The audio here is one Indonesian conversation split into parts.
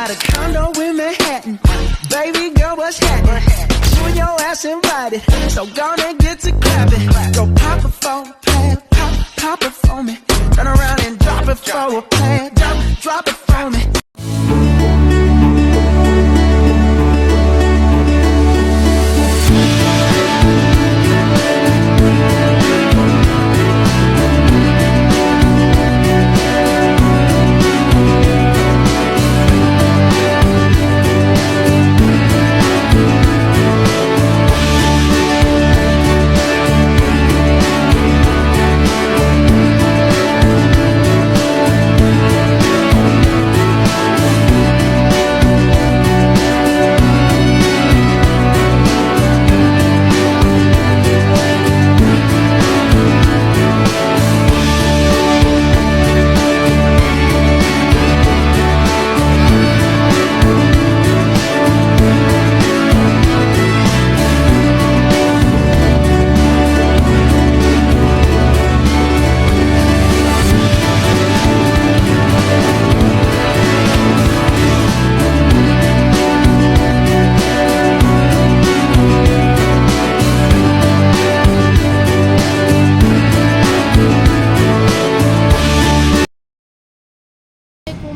got a condo in Manhattan. Baby girl, what's happening? You and your ass invited, so gonna get to clapping. Go pop it for a plan, pop it for me. Turn around and drop it for a plan, drop it for me.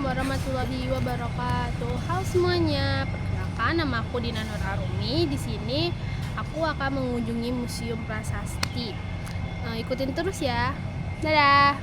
Warahmatullahi wabarakatuh. Halo semuanya, perkenalkan nama aku Dina Nur Arumi. Di sini aku akan mengunjungi Museum Prasasti. Ikutin terus ya. Dadah.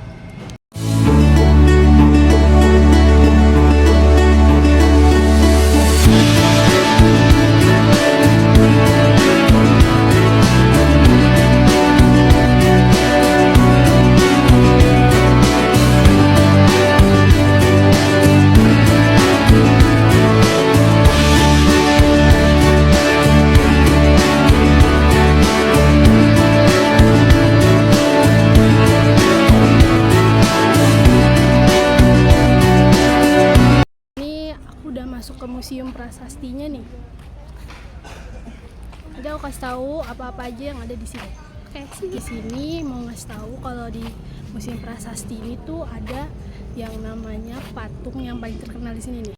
Masuk ke Museum Prasastinya nih. Jadi aku kasih tahu apa-apa aja yang ada di sini. Oke, di sini mau ngasih tahu kalau di Museum Prasasti ini tuh ada yang namanya patung yang paling terkenal di sini nih.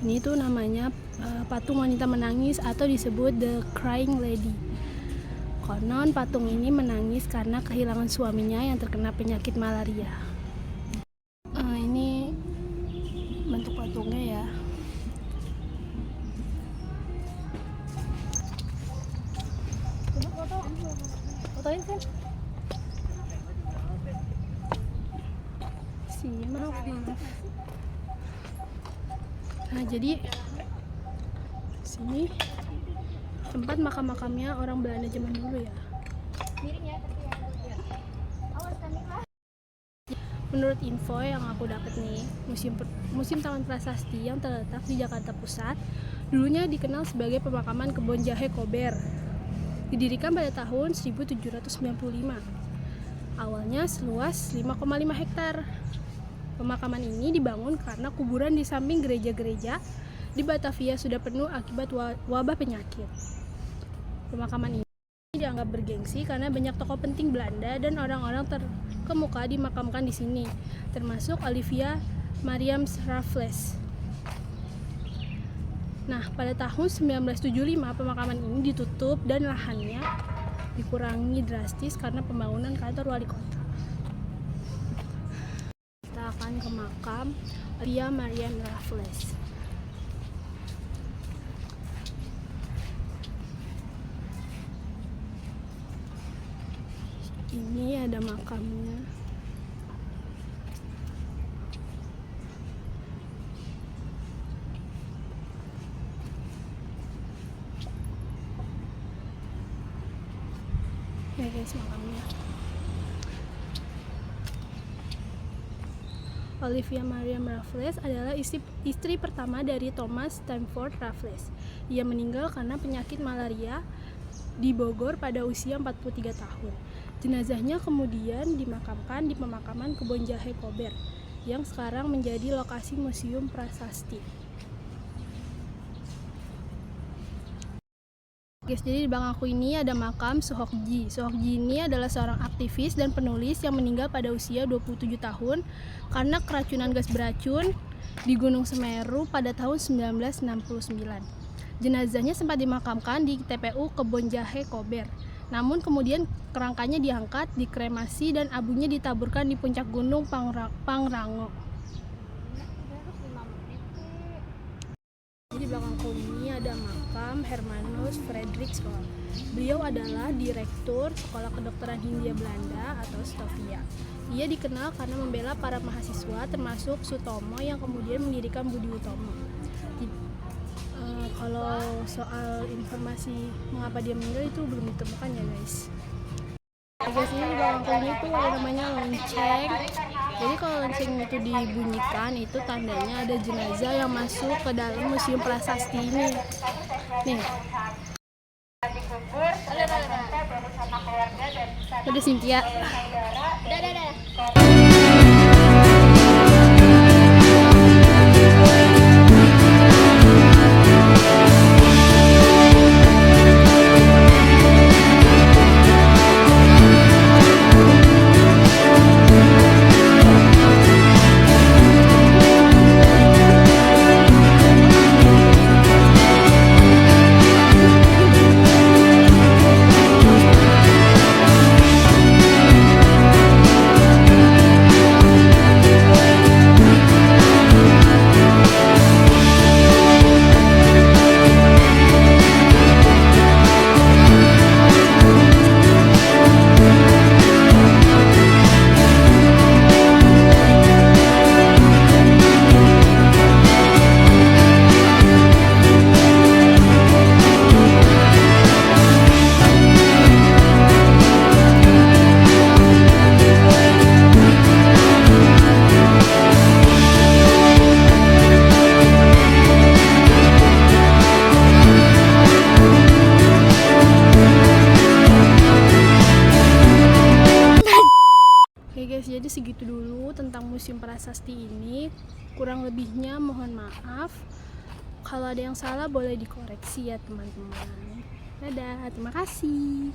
Ini tuh namanya patung wanita menangis atau disebut The Crying Lady. Konon patung ini menangis karena kehilangan suaminya yang terkena penyakit malaria. Ini bentuk patungnya ya. Fotoin kan? Maaf. Nah, jadi sini tempat makam-makamnya orang Belanda zaman dulu ya. Menurut info yang aku dapat nih, Museum Taman Prasasti yang terletak di Jakarta Pusat dulunya dikenal sebagai pemakaman kebun jahe Kober. Didirikan pada tahun 1795. Awalnya seluas 5,5 hektar. Pemakaman ini dibangun karena kuburan di samping gereja-gereja di Batavia sudah penuh akibat wabah penyakit. Pemakaman ini dianggap bergengsi karena banyak tokoh penting Belanda dan orang-orang terkemuka dimakamkan di sini, termasuk Olivia Mariam Raffles. Nah, pada tahun 1975 pemakaman ini ditutup dan lahannya dikurangi drastis karena pembangunan kantor wali kota. Kita akan ke makam Olivia Mariam Raffles. Ini ada makamnya. Ya guys, makamnya. Olivia Mariam Raffles adalah istri pertama dari Thomas Stamford Raffles. Ia meninggal karena penyakit malaria di Bogor pada usia 43 tahun. Jenazahnya kemudian dimakamkan di pemakaman Kebun Jahe Kober yang sekarang menjadi lokasi Museum Prasasti. Guys, jadi di belakang aku ini ada makam Sohokji. Sohokji ini adalah seorang aktivis dan penulis yang meninggal pada usia 27 tahun karena keracunan gas beracun di Gunung Semeru pada tahun 1969. Jenazahnya sempat dimakamkan di TPU Kebon Jahe Kober. Namun kemudian kerangkanya diangkat, dikremasi dan abunya ditaburkan di puncak Gunung Pangrango. Di belakangku ini ada makam Hermanus Frederik Scholl. Beliau adalah direktur Sekolah Kedokteran Hindia Belanda atau Stovia. Ia dikenal karena membela para mahasiswa termasuk Sutomo yang kemudian mendirikan Budi Utomo. Kalau soal informasi mengapa dia meninggal itu belum ditemukan ya guys. Guys, ini di belakangku ini tuh ada namanya lonceng. Jadi kalau lonceng itu dibunyikan itu tandanya ada jenazah yang masuk ke dalam museum prasasti ini. Nih. Udah Cynthia. Udah. Jadi segitu dulu tentang Museum Prasasti ini. Kurang lebihnya mohon maaf. Kalau ada yang salah boleh dikoreksi ya teman-teman. Dadah, terima kasih.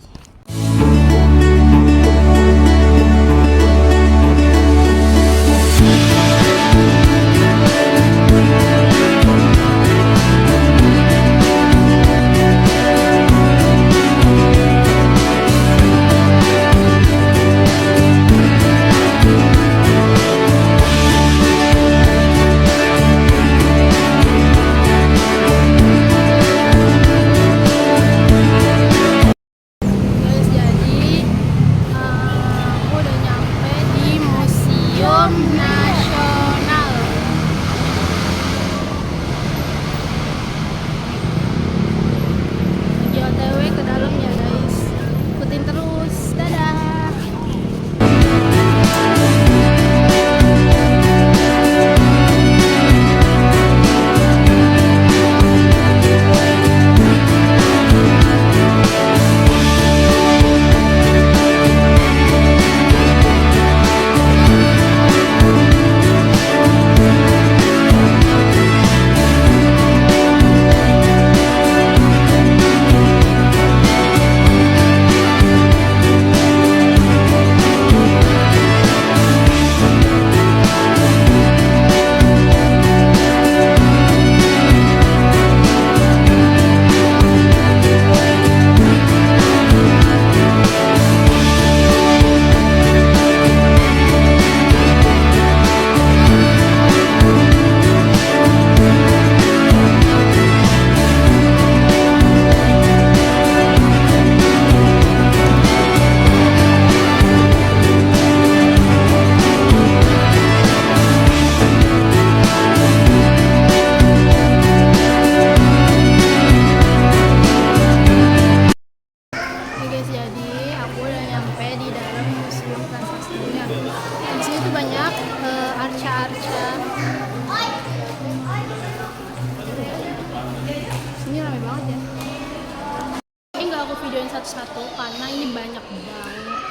videoin satu-satu karena ini banyak banget.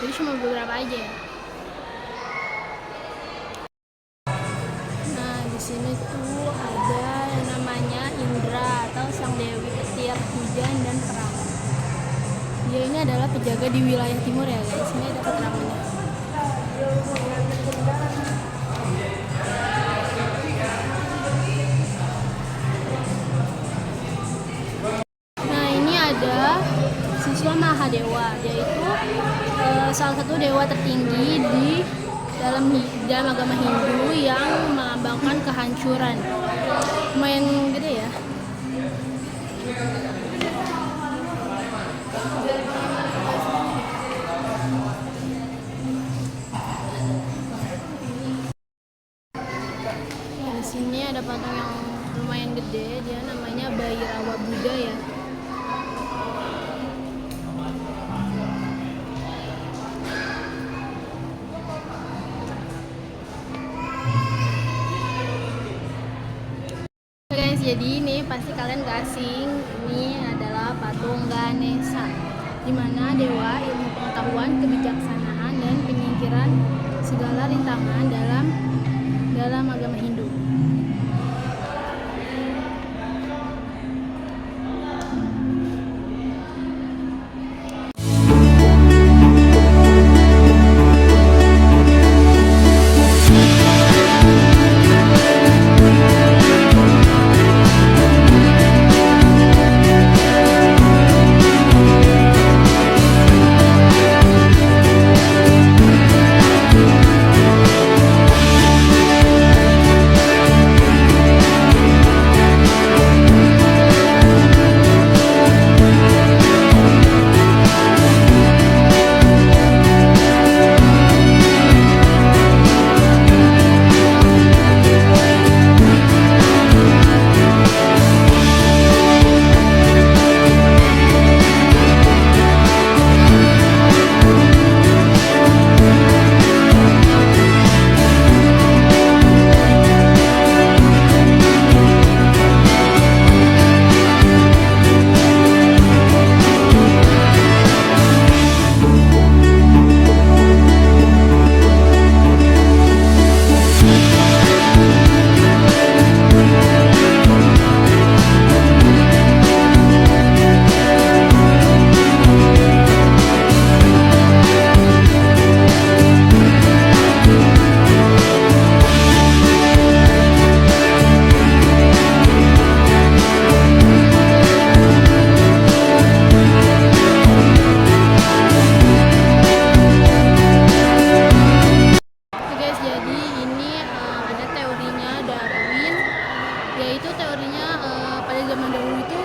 Jadi cuma beberapa aja ya. Nah, di sini tuh ada yang namanya Indra atau sang dewi petir, hujan, dan terang. Dia ini adalah penjaga di wilayah timur ya guys. Ini ada keterangannya. Nah ini ada siswa Mahadewa, yaitu salah satu dewa tertinggi di dalam agama Hindu yang melambangkan kehancuran. Lumayan gede ya. Nah, di sini ada patung yang lumayan gede, dia namanya Bhairawa Buddha ya. Jadi ini pasti kalian gak asing, ini adalah patung Ganesha, di mana dewa ilmu pengetahuan, kebijaksanaan, dan penyingkiran segala rintangan dalam agama Hindu.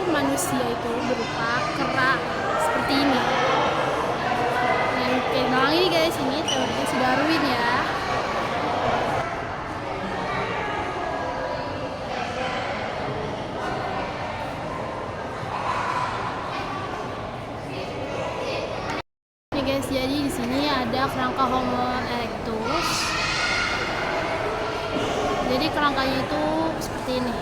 Manusia itu berupa kera seperti ini. Dan kayak ini guys, ini teorinya si Darwin ya. Ini guys, jadi di sini ada kerangka Homo erectus. Jadi kerangkanya itu seperti ini.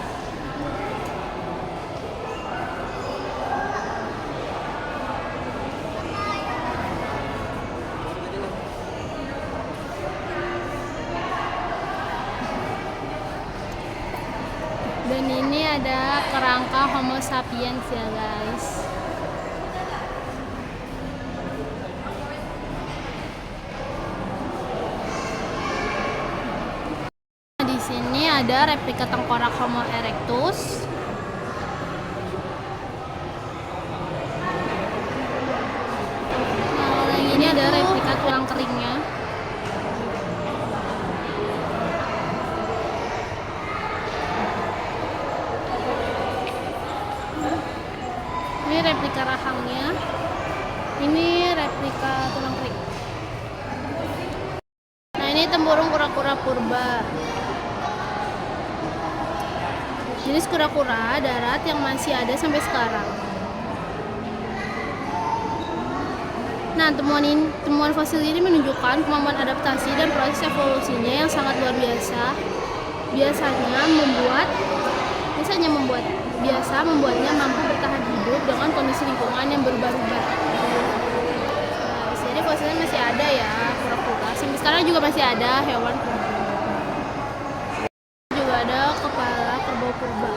Dan ini ada kerangka Homo sapiens ya guys. Di sini ada replika tengkorak Homo erectus. Nah, ini ada replika tulang keringnya. Ini replika rahangnya. Ini replika tulang kering. Nah, ini tempurung kura-kura purba. Jenis kura-kura darat yang masih ada sampai sekarang. Nah, temuan fosil ini menunjukkan kemampuan adaptasi dan proses evolusinya yang sangat luar biasa. Biasa membuatnya mampu bertahan hidup dengan kondisi lingkungan yang berubah-ubah. Nah, di sini fosilnya masih ada ya, kura-kura. Sampai sekarang juga masih ada hewan purba. Juga ada kepala kerbau purba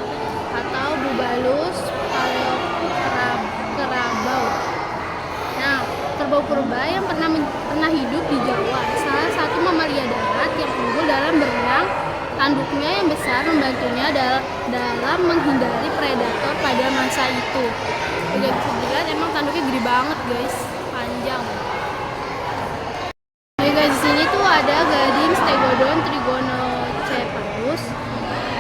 Tanduknya yang besar membantunya dalam menghindari predator pada masa itu. Juga bisa dilihat emang tanduknya gede banget guys, panjang. Jadi guys, di sini tuh ada gading Stegodon trigonocephalus.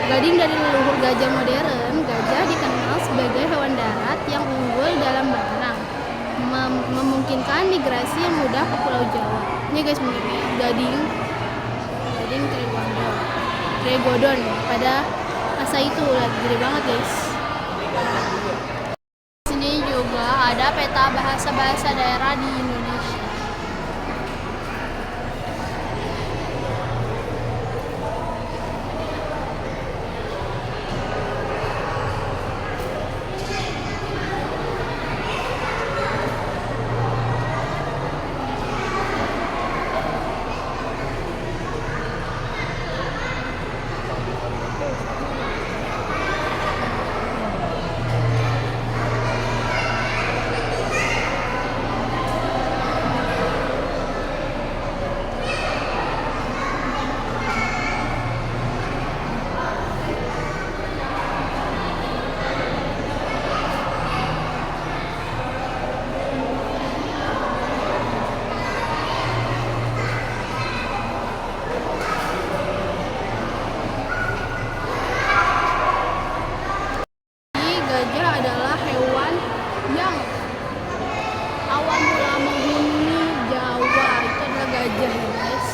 Gading dari leluhur gajah modern. Gajah dikenal sebagai hewan darat yang unggul dalam berenang, memungkinkan migrasi yang mudah ke Pulau Jawa. Ini guys, gading trigodon pada masa itu gede banget guys. Di sini juga ada peta bahasa-bahasa daerah di Indonesia. Gajah adalah hewan yang awal mula menghuni Jawa. Itu adalah gajah ya guys.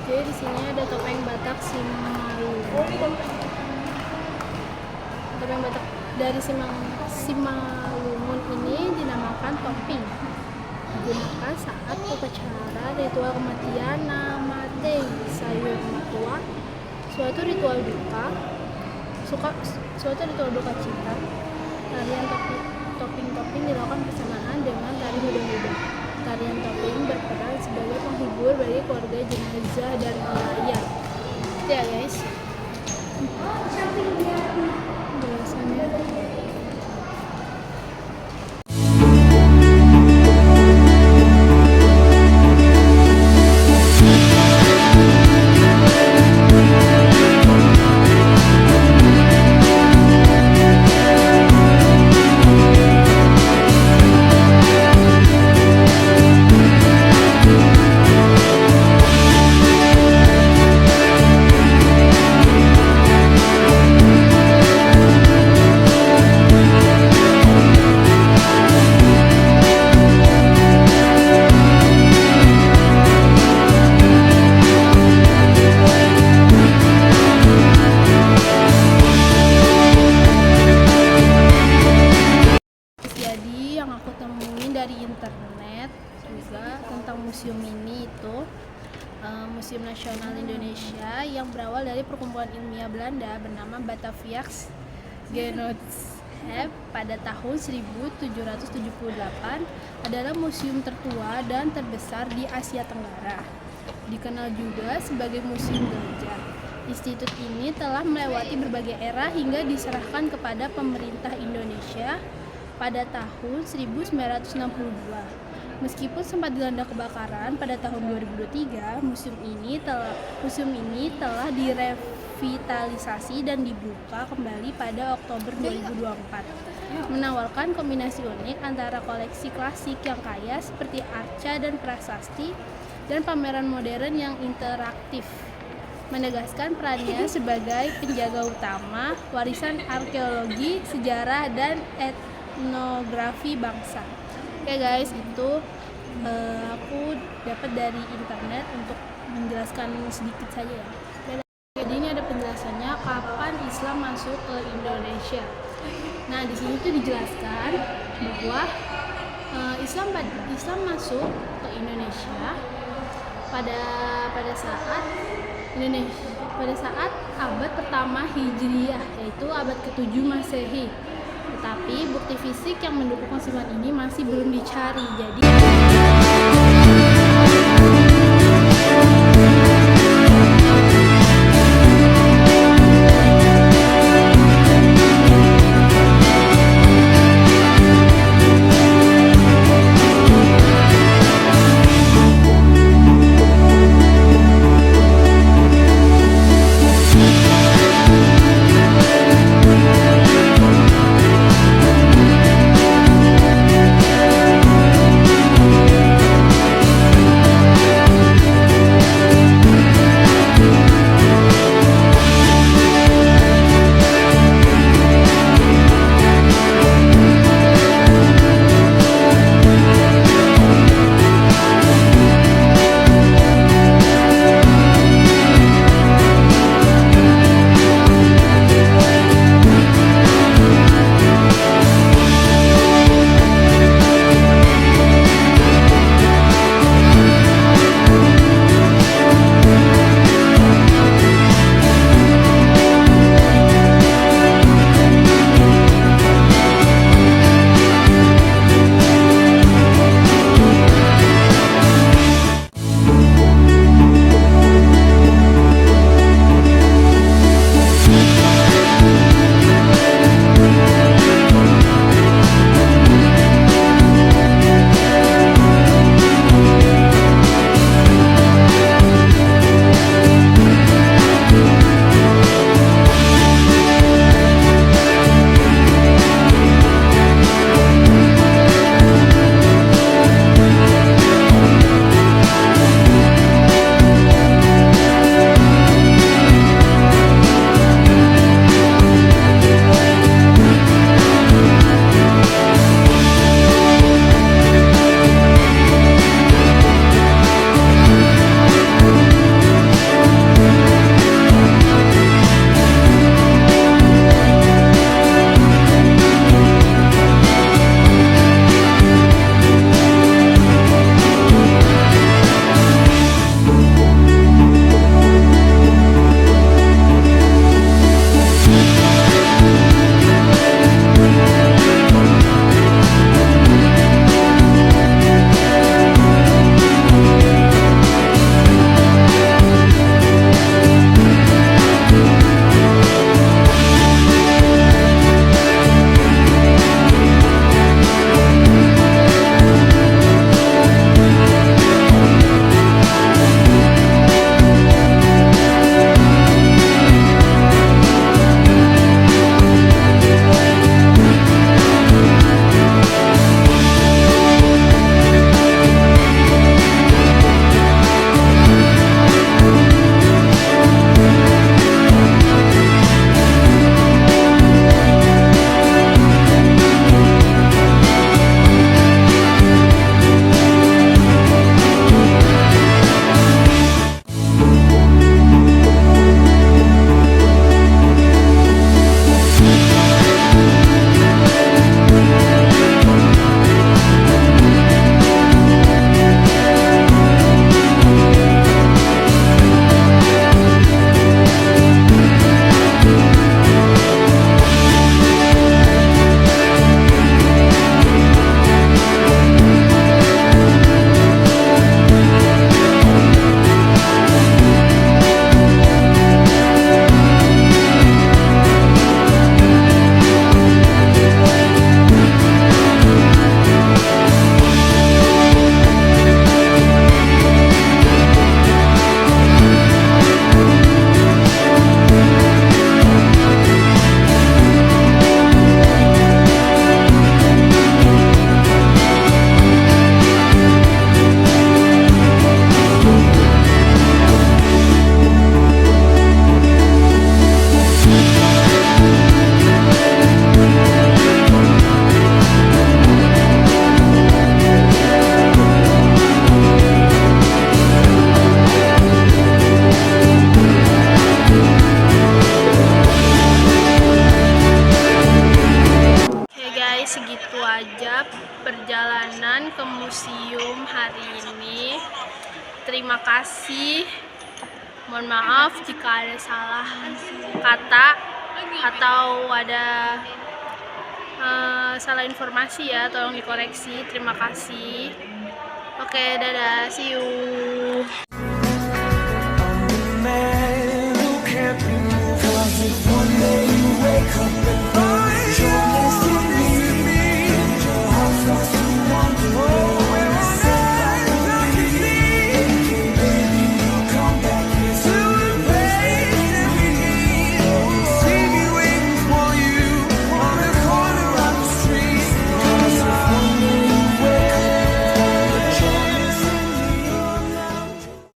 Jadi di sini ada topeng Batak Simalungun. Topeng Batak dari Simalungun ini dinamakan topi. Digunakan saat upacara ritual kematian Namate Sayur Matua, suatu ritual duka cita. Tarian topeng dilakukan bersamaan dengan tari huda-huda. Tarian topeng berperan sebagai penghibur bagi keluarga jenazah dan nelayan. Itu ya guys. Jelasannya. Internet juga tentang museum ini itu Museum Nasional Indonesia yang berawal dari perkumpulan ilmiah Belanda bernama Bataviasch Genootschap pada tahun 1778 adalah museum tertua dan terbesar di Asia Tenggara. Dikenal juga sebagai Museum Gajah. Institut ini telah melewati berbagai era hingga diserahkan kepada pemerintah Indonesia pada tahun 1962. Meskipun sempat dilanda kebakaran pada tahun 2023, museum ini telah direvitalisasi dan dibuka kembali pada Oktober 2024. Menawarkan kombinasi unik antara koleksi klasik yang kaya seperti arca dan prasasti dan pameran modern yang interaktif, menegaskan perannya sebagai penjaga utama warisan arkeologi, sejarah, dan etnografi bangsa. Oke guys, itu aku dapat dari internet untuk menjelaskan sedikit saja ya. Jadi ini ada penjelasannya kapan Islam masuk ke Indonesia. Nah, di sini tuh dijelaskan bahwa Islam masuk ke Indonesia pada saat abad pertama Hijriah, yaitu abad ke-7 Masehi. Tetapi bukti fisik yang mendukung kesimpulan ini masih belum dicari. Jadi terima kasih. Mohon maaf jika ada salah kata atau ada salah informasi ya, tolong dikoreksi. Terima kasih. Oke, dadah, see you.